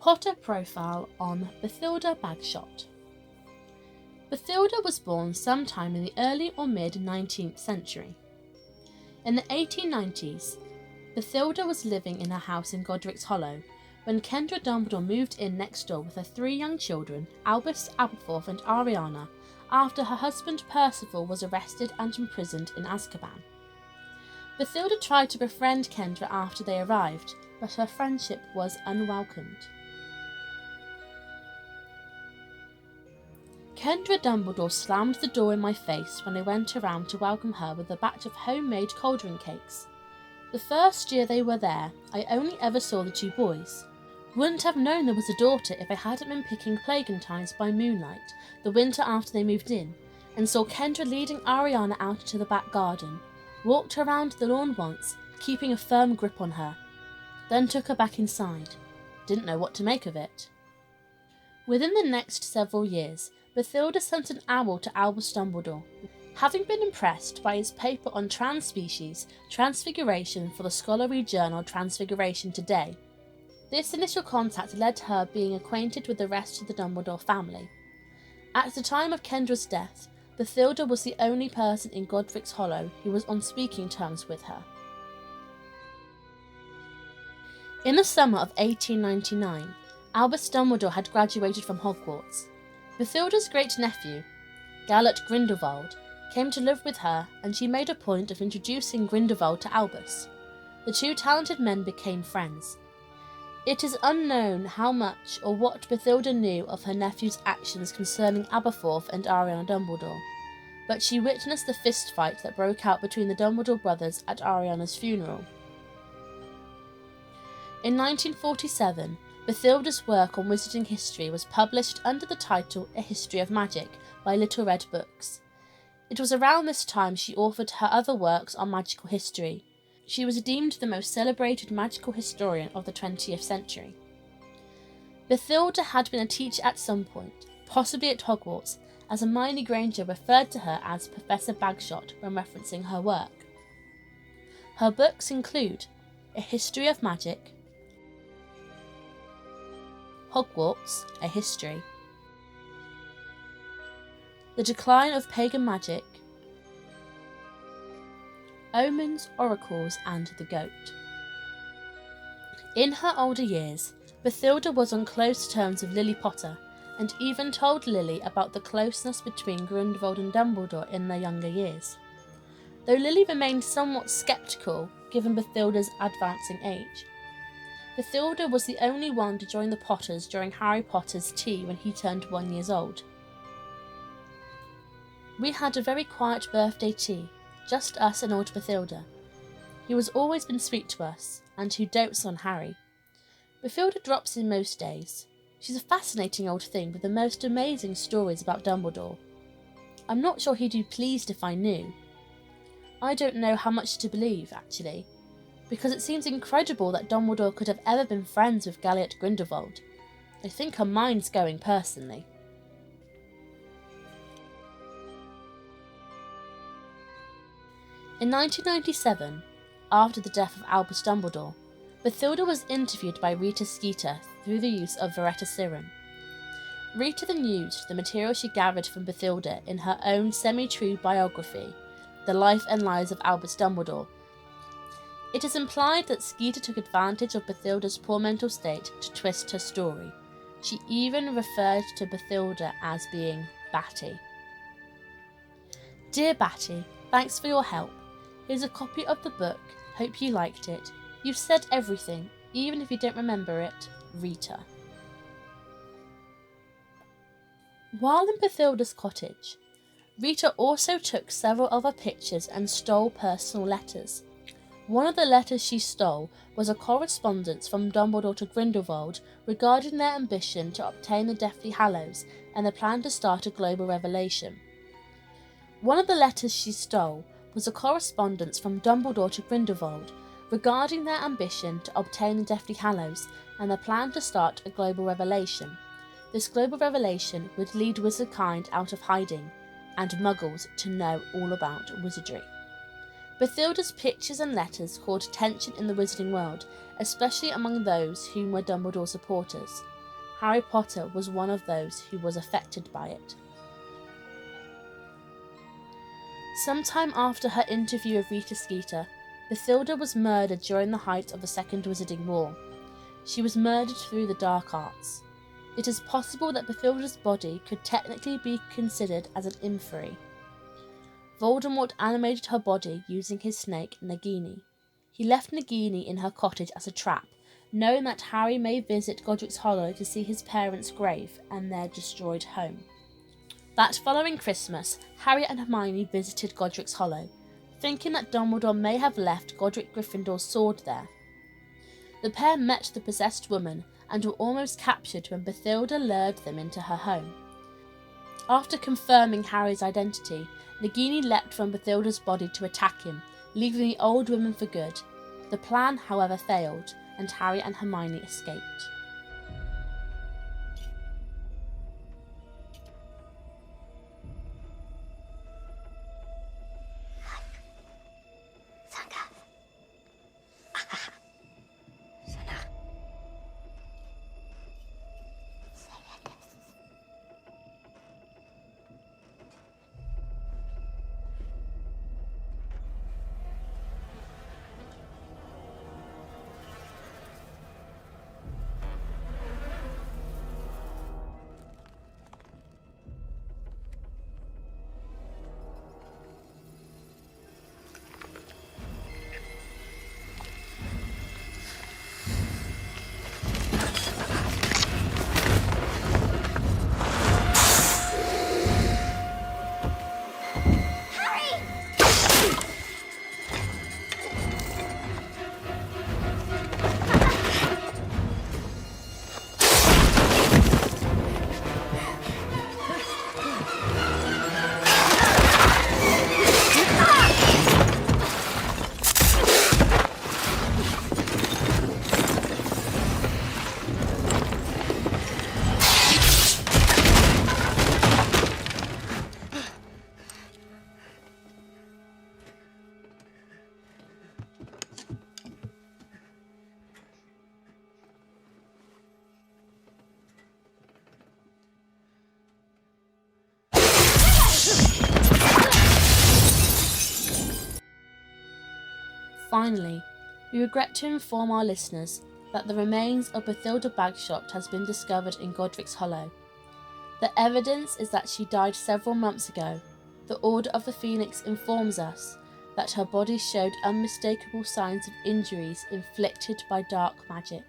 Potter profile on Bathilda Bagshot. Bathilda was born sometime in the early or mid-19th century. In the 1890s, Bathilda was living in her house in Godric's Hollow when Kendra Dumbledore moved in next door with her 3 young children, Albus, Aberforth and Ariana, after her husband Percival was arrested and imprisoned in Azkaban. Bathilda tried to befriend Kendra after they arrived, but her friendship was unwelcomed. Kendra Dumbledore slammed the door in my face when I went around to welcome her with a batch of homemade cauldron cakes. The first year they were there, I only ever saw the 2 boys. Wouldn't have known there was a daughter if I hadn't been picking Plagueantines by moonlight the winter after they moved in, and saw Kendra leading Ariana out into the back garden, walked around the lawn once, keeping a firm grip on her, then took her back inside. Didn't know what to make of it. Within the next several years, Bathilda sent an owl to Albus Dumbledore, having been impressed by his paper on trans species transfiguration for the scholarly journal Transfiguration Today. This initial contact led to her being acquainted with the rest of the Dumbledore family. At the time of Kendra's death, Bathilda was the only person in Godric's Hollow who was on speaking terms with her. In the summer of 1899, Albus Dumbledore had graduated from Hogwarts. Bathilda's great-nephew, Gellert Grindelwald, came to live with her, and she made a point of introducing Grindelwald to Albus. The 2 talented men became friends. It is unknown how much or what Bathilda knew of her nephew's actions concerning Aberforth and Ariana Dumbledore, but she witnessed the fistfight that broke out between the Dumbledore brothers at Ariana's funeral. In 1947, Bathilda's work on wizarding history was published under the title A History of Magic by Little Red Books. It was around this time she authored her other works on magical history. She was deemed the most celebrated magical historian of the 20th century. Bathilda had been a teacher at some point, possibly at Hogwarts, as Hermione Granger referred to her as Professor Bagshot when referencing her work. Her books include A History of Magic, Hogwarts, A History, The Decline of Pagan Magic, Omens, Oracles and the Goat. In her older years, Bathilda was on close terms with Lily Potter, and even told Lily about the closeness between Grindelwald and Dumbledore in their younger years. Though Lily remained somewhat sceptical given Bathilda's advancing age. Bathilda was the only one to join the Potters during Harry Potter's tea when he turned 1 year old. We had a very quiet birthday tea, just us and old Bathilda, who has always been sweet to us, and who dotes on Harry. Bathilda drops in most days. She's a fascinating old thing with the most amazing stories about Dumbledore. I'm not sure he'd be pleased if I knew. I don't know how much to believe, actually, because it seems incredible that Dumbledore could have ever been friends with Gellert Grindelwald. I think her mind's going personally. In 1997, after the death of Albus Dumbledore, Bathilda was interviewed by Rita Skeeter through the use of Veritaserum. Rita then used the material she gathered from Bathilda in her own semi-true biography, The Life and Lives of Albus Dumbledore. It is implied that Skeeter took advantage of Bathilda's poor mental state to twist her story. She even referred to Bathilda as being Batty. Dear Batty, thanks for your help. Here's a copy of the book. Hope you liked it. You've said everything, even if you don't remember it. Rita. While in Bathilda's cottage, Rita also took several other pictures and stole personal letters. One of the letters she stole was a correspondence from Dumbledore to Grindelwald regarding their ambition to obtain the Deathly Hallows and the plan to start a global revelation. One of the letters she stole was a correspondence from Dumbledore to Grindelwald regarding their ambition to obtain the Deathly Hallows and their plan to start a global revelation. This global revelation would lead wizardkind out of hiding, and muggles to know all about wizardry. Bathilda's pictures and letters caused tension in the wizarding world, especially among those whom were Dumbledore supporters. Harry Potter was one of those who was affected by it. Sometime after her interview with Rita Skeeter, Bathilda was murdered during the height of the Second Wizarding War. She was murdered through the dark arts. It is possible that Bathilda's body could technically be considered as an inferi. Voldemort animated her body using his snake, Nagini. He left Nagini in her cottage as a trap, knowing that Harry may visit Godric's Hollow to see his parents' grave and their destroyed home. That following Christmas, Harry and Hermione visited Godric's Hollow, thinking that Dumbledore may have left Godric Gryffindor's sword there. The pair met the possessed woman and were almost captured when Bathilda lured them into her home. After confirming Harry's identity, Nagini leapt from Bathilda's body to attack him, leaving the old woman for good. The plan, however, failed, and Harry and Hermione escaped. Finally, we regret to inform our listeners that the remains of Bathilda Bagshot has been discovered in Godric's Hollow. The evidence is that she died several months ago. The Order of the Phoenix informs us that her body showed unmistakable signs of injuries inflicted by dark magic.